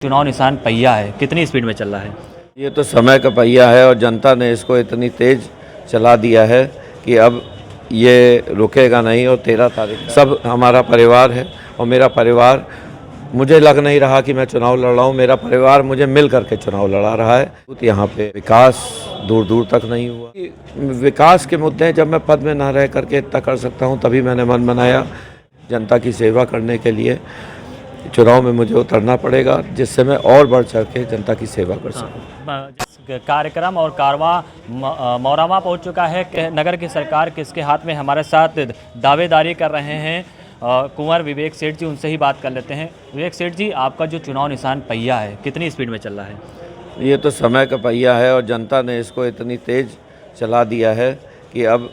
चुनाव निशान पहिया है, कितनी स्पीड में चल रहा है? ये तो समय का पहिया है और जनता ने इसको इतनी तेज़ चला दिया है कि अब ये रुकेगा नहीं। और 13 तारीख सब हमारा परिवार है और मेरा परिवार, मुझे लग नहीं रहा कि मैं चुनाव लड़ रहा हूँ, मेरा परिवार मुझे मिल करके चुनाव लड़ा रहा है। यहाँ पे विकास दूर दूर तक नहीं हुआ। विकास के मुद्दे हैं, जब मैं पद में ना रह करके इतना कर सकता हूँ तभी मैंने मन बनाया जनता की सेवा करने के लिए चुनाव में मुझे उतरना पड़ेगा, जिससे मैं और बढ़ चढ़ के जनता की सेवा कर सकूं। कार्यक्रम और कारवां मौरामा पहुंच चुका है। नगर की सरकार किसके हाथ में? हमारे साथ दावेदारी कर रहे हैं कुंवर विवेक सेठ जी, उनसे ही बात कर लेते हैं। विवेक सेठ जी, आपका जो चुनाव निशान पहिया है, कितनी स्पीड में चल रहा है? ये तो समय का पहिया है और जनता ने इसको इतनी तेज़ चला दिया है कि अब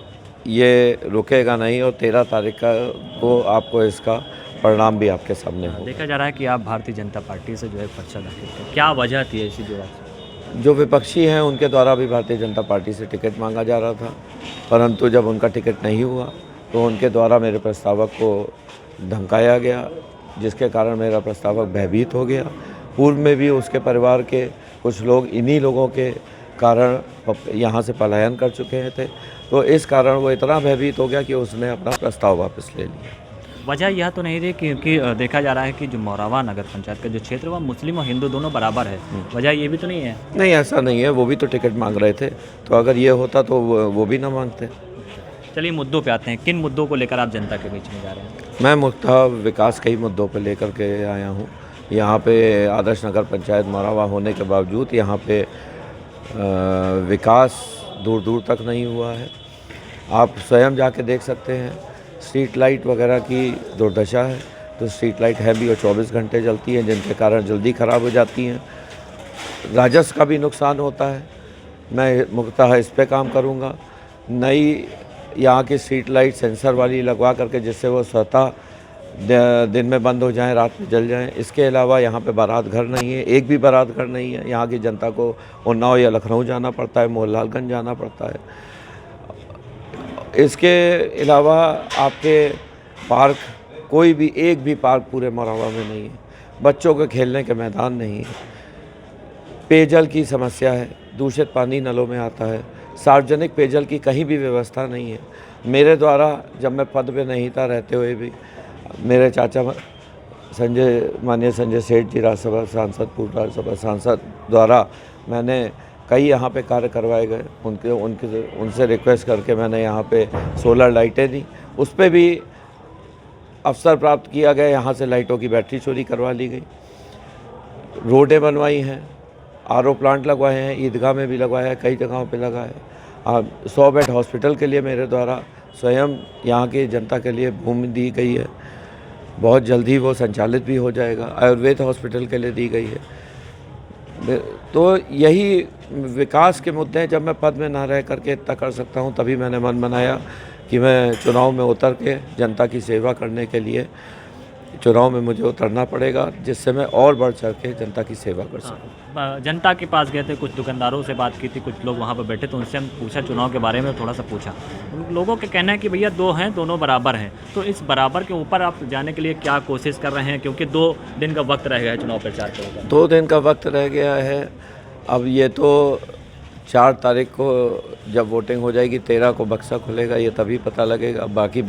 ये रुकेगा नहीं। और 13 तारीख को आपको इसका परिणाम भी आपके सामने होगा। देखा जा रहा है कि आप भारतीय जनता पार्टी से जो है पर्चा दाखिल किया, क्या वजह थी ऐसी? जो विपक्षी हैं उनके द्वारा भी भारतीय जनता पार्टी से टिकट मांगा जा रहा था, परंतु जब उनका टिकट नहीं हुआ तो उनके द्वारा मेरे प्रस्तावक को धमकाया गया, जिसके कारण मेरा प्रस्तावक भयभीत हो गया। पूर्व में भी उसके परिवार के कुछ लोग इन्हीं लोगों के कारण यहाँ से पलायन कर चुके थे, तो इस कारण वो इतना भयभीत हो गया कि उसने अपना प्रस्ताव वापस ले लिया। वजह यह तो नहीं थी क्योंकि देखा जा रहा है कि जो मौरावा नगर पंचायत का जो क्षेत्र वह मुस्लिम और हिंदू दोनों बराबर है, वजह ये भी तो नहीं है? नहीं, ऐसा नहीं है, वो भी तो टिकट मांग रहे थे, तो अगर ये होता तो वो भी ना मांगते। चलिए मुद्दों पे आते हैं। किन मुद्दों को लेकर आप जनता के बीच में जा रहे हैं? मैं मुख्यतः विकास के ही मुद्दों पर लेकर के आया हूँ। यहाँ पे आदर्श नगर पंचायत मौरावा होने के बावजूद यहाँ पे विकास दूर दूर तक नहीं हुआ है। आप स्वयं जाके देख सकते हैं, स्ट्रीट लाइट वगैरह की दुर्दशा है। तो स्ट्रीट लाइट है भी और 24 घंटे जलती हैं, जिनके कारण जल्दी ख़राब हो जाती हैं। राजस्व का भी नुकसान होता है। मैं मुख्यतः इस पे काम करूँगा। नई यहाँ की स्ट्रीट लाइट सेंसर वाली लगवा करके, जिससे वो स्वतः दिन में बंद हो जाएं, रात में जल जाएं। इसके अलावा यहाँ पे बारात घर नहीं है, एक भी बारात घर नहीं है। यहाँ की जनता को उन्नाव या लखनऊ जाना पड़ता है, मोहनलालगंज जाना पड़ता है। इसके अलावा आपके पार्क, कोई भी एक भी पार्क पूरे मौरावा में नहीं है। बच्चों के खेलने के मैदान नहीं है। पेयजल की समस्या है, दूषित पानी नलों में आता है। सार्वजनिक पेयजल की कहीं भी व्यवस्था नहीं है। मेरे द्वारा, जब मैं पद पे नहीं था रहते हुए भी, मेरे चाचा माननीय संजय सेठ जी, राज्यसभा सांसद, पूर्व राज्यसभा सांसद द्वारा मैंने कई यहाँ पे कार्य करवाए गए। उनसे रिक्वेस्ट करके मैंने यहाँ पे सोलर लाइटें दी, उस पर भी अवसर प्राप्त किया गया। यहाँ से लाइटों की बैटरी चोरी करवा ली गई। रोडें बनवाई हैं, आरओ प्लांट लगवाए हैं, ईदगाह में भी लगवाया है, कई जगहों पे लगा है। 100 बेड हॉस्पिटल के लिए मेरे द्वारा स्वयं यहाँ की जनता के लिए भूमि दी गई है, बहुत जल्दी वो संचालित भी हो जाएगा। आयुर्वेद हॉस्पिटल के लिए दी गई है। तो यही विकास के मुद्दे हैं। जब मैं पद में ना रह करके इतना कर सकता हूँ तभी मैंने मन बनाया कि मैं चुनाव में उतर के जनता की सेवा करने के लिए चुनाव में मुझे उतरना पड़ेगा, जिससे मैं और बढ़ चढ़ के जनता की सेवा कर सकूं। जनता के पास गए थे, कुछ दुकानदारों से बात की थी, कुछ लोग वहाँ पर बैठे तो उनसे हम पूछा चुनाव के बारे में, थोड़ा सा पूछा। उन लोगों का कहना है कि भैया दो हैं, दोनों बराबर हैं। तो इस बराबर के ऊपर आप जाने के लिए क्या कोशिश कर रहे हैं? क्योंकि 2 दिन का वक्त रह गया है चुनाव प्रचार के ऊपर। 2 दिन का वक्त रह गया है। अब ये तो 4 तारीख को जब वोटिंग हो जाएगी, 13 को बक्सा खुलेगा, ये तभी पता लगेगा। बाकी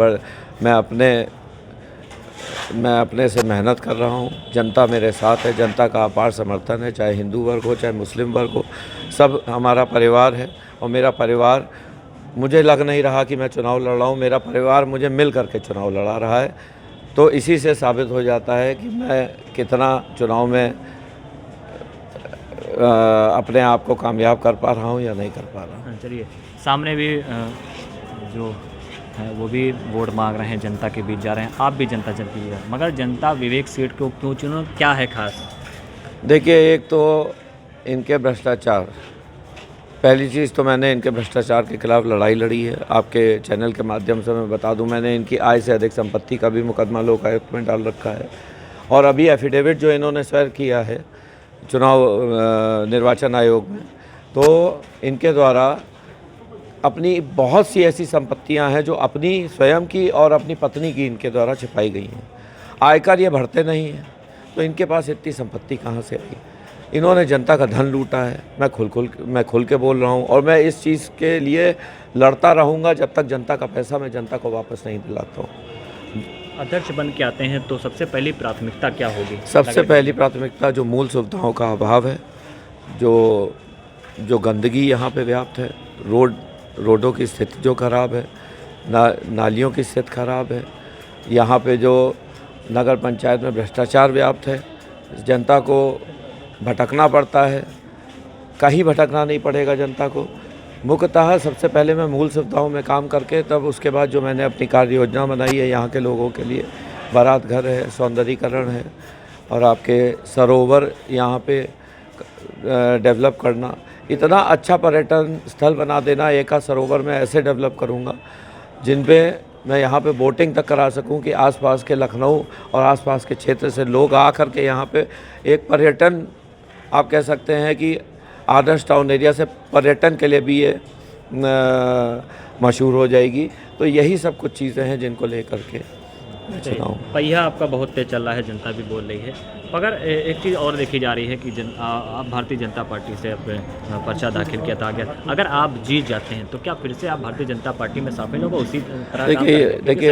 मैं अपने से मेहनत कर रहा हूँ। जनता मेरे साथ है, जनता का अपार समर्थन है, चाहे हिंदू वर्ग हो चाहे मुस्लिम वर्ग हो, सब हमारा परिवार है। और मेरा परिवार, मुझे लग नहीं रहा कि मैं चुनाव लड़ रहा हूँ, मेरा परिवार मुझे मिल करके चुनाव लड़ा रहा है। तो इसी से साबित हो जाता है कि मैं कितना चुनाव में अपने आप को कामयाब कर पा रहा हूँ या नहीं कर पा रहा हूँ। चलिए, सामने भी जो है वो भी वोट मांग रहे हैं, जनता के बीच जा रहे हैं, आप भी जनता चल के लिए, मगर जनता विवेक सेठ को क्यों चुनो? क्या है खास? देखिए, एक तो इनके भ्रष्टाचार, पहली चीज़ तो मैंने इनके भ्रष्टाचार के खिलाफ लड़ाई लड़ी है। आपके चैनल के माध्यम से मैं बता दूं, मैंने इनकी आय से अधिक संपत्ति का भी मुकदमा लोकायुक्त में डाल रखा है। और अभी एफिडेविट जो इन्होंने स्वीकार किया है चुनाव निर्वाचन आयोग में, तो इनके द्वारा अपनी बहुत सी ऐसी संपत्तियां हैं जो अपनी स्वयं की और अपनी पत्नी की इनके द्वारा छिपाई गई हैं। आयकर ये भरते नहीं हैं। तो इनके पास इतनी संपत्ति कहाँ से आई? इन्होंने जनता का धन लूटा है। मैं खुल के बोल रहा हूँ और मैं इस चीज़ के लिए लड़ता रहूँगा जब तक जनता का पैसा मैं जनता को वापस नहीं दिलाता हूँ। अध्यक्ष बन के आते हैं तो सबसे पहली प्राथमिकता क्या होगी? सबसे पहली प्राथमिकता जो मूल सुविधाओं का अभाव है, जो गंदगी यहाँ पे व्याप्त है, रोडों की स्थिति जो खराब है, नालियों की स्थिति खराब है, यहाँ पे जो नगर पंचायत में भ्रष्टाचार व्याप्त है, जनता को भटकना पड़ता है, कहीं भटकना नहीं पड़ेगा जनता को। मुख्यतः सबसे पहले मैं मूल सुविधाओं में काम करके तब उसके बाद जो मैंने अपनी कार्य योजना बनाई है यहाँ के लोगों के लिए, बारात घर है, सौंदर्यीकरण है और आपके सरोवर यहाँ पे डेवलप करना, इतना अच्छा पर्यटन स्थल बना देना। एका सरोवर में ऐसे डेवलप करूँगा जिन पे मैं यहाँ पे बोटिंग तक करा सकूँ कि आसपास के लखनऊ और आसपास के क्षेत्र से लोग आ कर के यहाँ पे एक पर्यटन, आप कह सकते हैं कि आदर्श टाउन एरिया से पर्यटन के लिए भी ये मशहूर हो जाएगी। तो यही सब कुछ चीज़ें हैं जिनको लेकर के मैं चुनाव। पहिया आपका बहुत तेज चल रहा है, जनता भी बोल रही है। मगर एक चीज़ और देखी जा रही है कि आप भारतीय जनता पार्टी से अपने पर्चा दाखिल किया था, अगर आप जीत जाते हैं तो क्या फिर से आप भारतीय जनता पार्टी में शामिल होगा उसी तरह? देखिए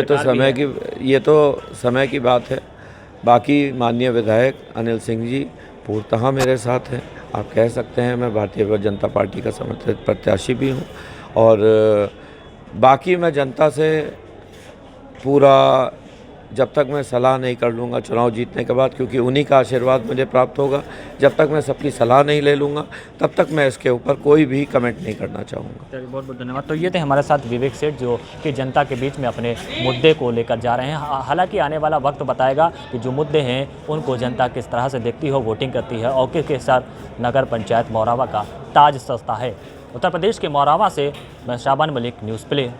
ये तो समय की बात है। बाकी माननीय विधायक अनिल सिंह जी पूर्णतः मेरे साथ हैं। आप कह सकते हैं मैं भारतीय जनता पार्टी का समर्थित प्रत्याशी भी हूँ और बाकी मैं जनता से पूरा, जब तक मैं सलाह नहीं कर लूँगा चुनाव जीतने के बाद, क्योंकि उन्हीं का आशीर्वाद मुझे प्राप्त होगा, जब तक मैं सबकी सलाह नहीं ले लूँगा तब तक मैं इसके ऊपर कोई भी कमेंट नहीं करना चाहूँगा। चलिए, बहुत बहुत धन्यवाद। तो ये थे हमारे साथ विवेक सेठ जो कि जनता के बीच में अपने मुद्दे को लेकर जा रहे हैं। हालांकि आने वाला वक्त बताएगा कि जो मुद्दे हैं उनको जनता किस तरह से देखती हो, वोटिंग करती है और किसके साथ नगर पंचायत मौरावा का ताज सजता है। उत्तर प्रदेश के मौरावा से मैं शाबान मलिक, न्यूज़ प्ले।